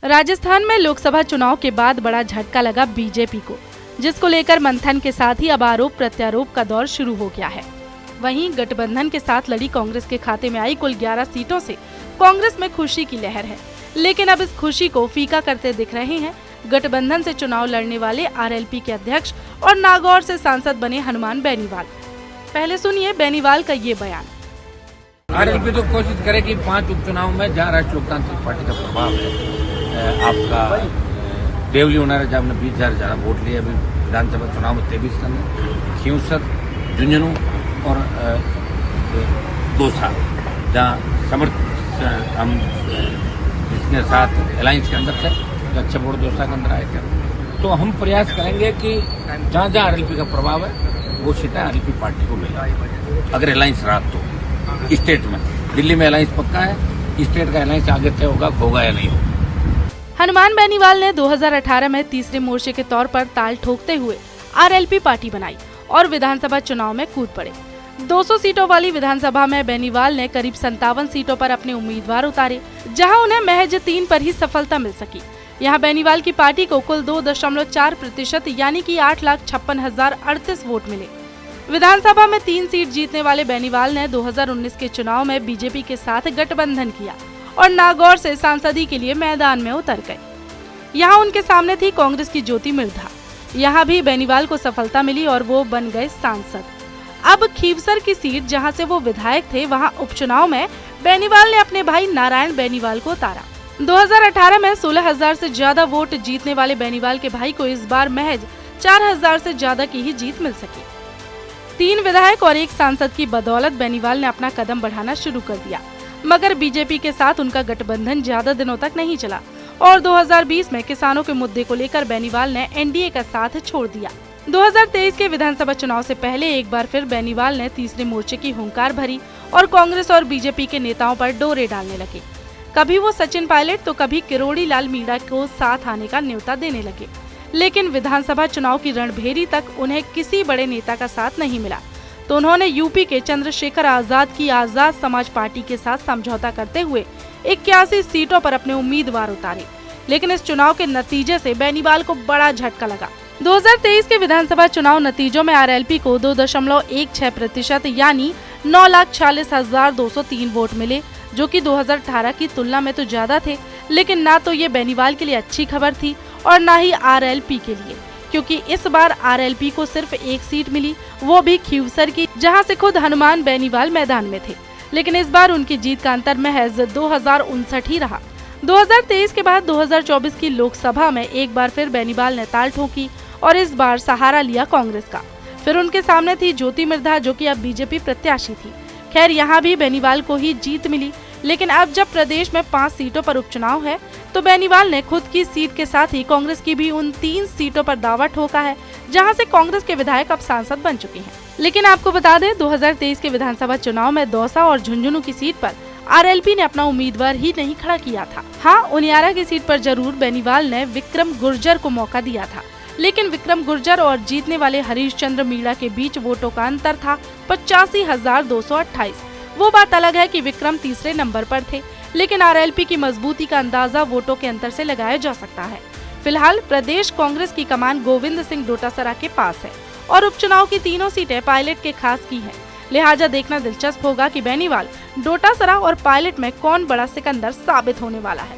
राजस्थान में लोकसभा चुनाव के बाद बड़ा झटका लगा बीजेपी को, जिसको लेकर मंथन के साथ ही अब आरोप प्रत्यारोप का दौर शुरू हो गया है। वहीं गठबंधन के साथ लड़ी कांग्रेस के खाते में आई कुल 11 सीटों से कांग्रेस में खुशी की लहर है, लेकिन अब इस खुशी को फीका करते दिख रहे हैं गठबंधन से चुनाव लड़ने वाले आरएलपी के अध्यक्ष और नागौर से सांसद बने हनुमान बेनीवाल। पहले सुनिए बेनीवाल का ये बयान। आरएलपी तो कोशिश करे कि 5 उपचुनाव में जहाँ राष्ट्रीय लोकतांत्रिक पार्टी का प्रभाव है, आपका देवली होना है जहाँ हमने 20,000 ज्यादा वोट लिए, अभी विधानसभा चुनाव में 23 का खींवसर, झुंझुनू और दौसा जहाँ समर्थ हम जिसके साथ अलायंस के अंदर थे, जो अच्छे वोट दौसा के अंदर आए थे, तो हम प्रयास करेंगे कि जहाँ जहाँ आरएलपी का प्रभाव है वो सीटें आरएलपी पार्टी को मिले। अगर अलायंस रहा तो स्टेट में, दिल्ली में अलायंस पक्का है, स्टेट का अलायंस आगे तय होगा, होगा या नहीं होगा। हनुमान बेनीवाल ने 2018 में तीसरे मोर्चे के तौर पर ताल ठोकते हुए आरएलपी पार्टी बनाई और विधानसभा चुनाव में कूद पड़े। 200 सीटों वाली विधानसभा में बेनीवाल ने करीब 57 सीटों पर अपने उम्मीदवार उतारे, जहां उन्हें महज 3 पर ही सफलता मिल सकी। यहां बेनीवाल की पार्टी को कुल 2.4% यानी कि 8,56,038 वोट मिले। विधानसभा में 3 सीट जीतने वाले बेनीवाल ने 2019 के चुनाव में बीजेपी के साथ गठबंधन किया और नागौर से सांसदी के लिए मैदान में उतर गए। यहाँ उनके सामने थी कांग्रेस की ज्योति मिर्धा। यहाँ भी बेनीवाल को सफलता मिली और वो बन गए सांसद। अब खींवसर की सीट जहाँ से वो विधायक थे, वहाँ उपचुनाव में बेनीवाल ने अपने भाई नारायण बेनीवाल को उतारा। 2018 में 16,000 से ज्यादा वोट जीतने वाले बेनीवाल के भाई को इस बार महज 4,000 से ज्यादा की ही जीत मिल सकी। 3 विधायक और 1 सांसद की बदौलत बेनीवाल ने अपना कदम बढ़ाना शुरू कर दिया, मगर बीजेपी के साथ उनका गठबंधन ज्यादा दिनों तक नहीं चला और 2020 में किसानों के मुद्दे को लेकर बेनीवाल ने एनडीए का साथ छोड़ दिया। 2023 के विधानसभा चुनाव से पहले एक बार फिर बेनीवाल ने तीसरे मोर्चे की हुंकार भरी और कांग्रेस और बीजेपी के नेताओं पर डोरे डालने लगे। कभी वो सचिन पायलट तो कभी किरोड़ी लाल मीणा को साथ आने का न्योता देने लगे, लेकिन विधानसभा चुनाव की रणभेरी तक उन्हें किसी बड़े नेता का साथ नहीं मिला, तो उन्होंने यूपी के चंद्रशेखर आजाद की आजाद समाज पार्टी के साथ समझौता करते हुए 81 सीटों पर अपने उम्मीदवार उतारे। लेकिन इस चुनाव के नतीजे से बेनीवाल को बड़ा झटका लगा। 2023 के विधानसभा चुनाव नतीजों में आरएलपी को 2.16% यानी 9,46,203 वोट मिले, जो कि 2018 की तुलना में तो ज्यादा थे, लेकिन ना तो ये बेनीवाल के लिए अच्छी खबर थी और ना ही आरएलपी के लिए, क्योंकि इस बार आरएलपी को सिर्फ 1 सीट मिली, वो भी खींवसर की, जहां से खुद हनुमान बेनीवाल मैदान में थे। लेकिन इस बार उनकी जीत का अंतर महज 2059 ही रहा। 2023 के बाद 2024 की लोकसभा में एक बार फिर बेनीवाल ने ताल ठोकी और इस बार सहारा लिया कांग्रेस का। फिर उनके सामने थी ज्योति मिर्धा, जो कि अब बीजेपी प्रत्याशी थी। खैर, यहाँ भी बेनीवाल को ही जीत मिली, लेकिन अब जब प्रदेश में 5 सीटों पर उपचुनाव है, तो बेनीवाल ने खुद की सीट के साथ ही कांग्रेस की भी उन 3 सीटों पर दावा ठोका है, जहां से कांग्रेस के विधायक अब सांसद बन चुके हैं। लेकिन आपको बता दें, 2023 के विधानसभा चुनाव में दौसा और झुंझुनू की सीट पर आरएलपी ने अपना उम्मीदवार ही नहीं खड़ा किया था। हाँ, उनियारा की सीट पर जरूर बेनीवाल ने विक्रम गुर्जर को मौका दिया था, लेकिन विक्रम गुर्जर और जीतने वाले हरीश चंद्र मीणा के बीच वोटों का अंतर था 85,228। वो बात अलग है कि विक्रम तीसरे नंबर पर थे, लेकिन आरएलपी की मजबूती का अंदाजा वोटों के अंतर से लगाया जा सकता है। फिलहाल प्रदेश कांग्रेस की कमान गोविंद सिंह डोटासरा के पास है और उपचुनाव की तीनों सीटें पायलट के खास की हैं। लिहाजा देखना दिलचस्प होगा कि बेनीवाल, डोटासरा और पायलट में कौन बड़ा सिकंदर साबित होने वाला है।